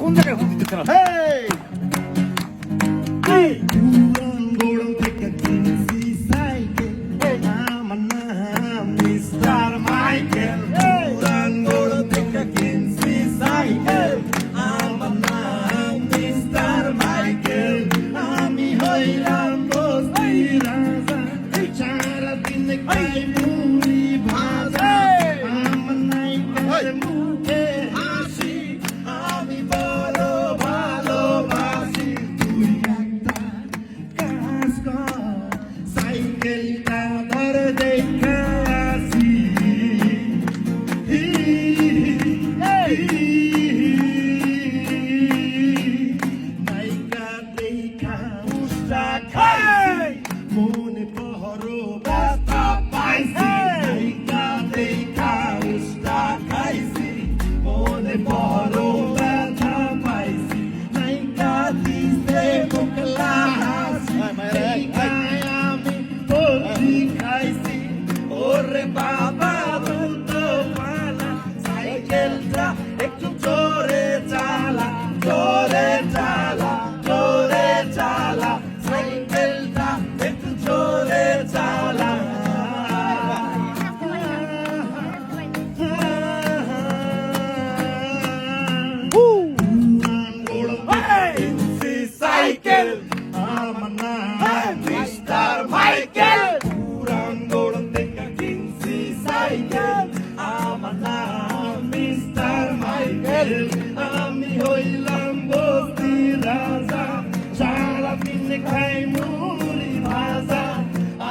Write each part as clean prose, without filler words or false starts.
কোন জায়গায় হুঁশ দিতেছে না? পুরান গোড় থেকে কিনছি সাইকেল, আমার নাম মিস্টার মাইকেল। পুরান গোড় থেকে কিনছি সাইকেল, আমার নাম মিস্টার মাইকেল। আমি হইলাম বস্তির রাজা, সারাদিন খাই মুড়ি ভাজা। আমার নাইকেল মুখে হাসি, আমি বড় ভালোবাসি। তুই একটা কাজ কর, সাইকেলটা ধরে দেখে আসি। নাইকা দেখা উষ্টা খাই, মনে বড় ব্যথা পাইছি। নাইকা দেখা উষ্টা খাইছি, মনে বড় ব্যথা পাইছি। নাইকা দিছে মুখলা হাসি, নাইকায় আমি বলছি খাইছি। ওরে বাবা দুটো পালা, সাইকেলটা একটু জোরে চালা, জোরে চালা, জোরে চালা। সাইকেলটা একটু জোরে চালা। পুরান গোড় থেকে কিনছি সাইকেল, আমার নাম মিস্টার মাইকেল। পুরান গোড় থেকে কিনছি সাইকেল, আমার নাম মিস্টার মাইকেল। আমি হইলাম বস্তির রাজা, সারাদিন খাই মুড়ি ভাজা।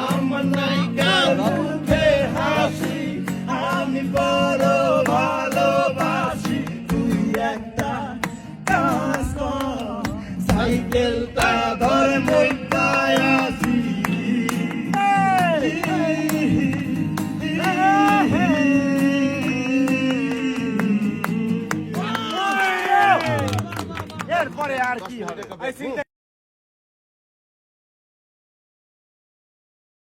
আমার নাইকা মুখে হাসি, আমি বড় ভালোবাসি। তুই একটা কাজ কর, সাইকেলটা ধরে মুখটায় আসি। এরপরে আর কি হবে?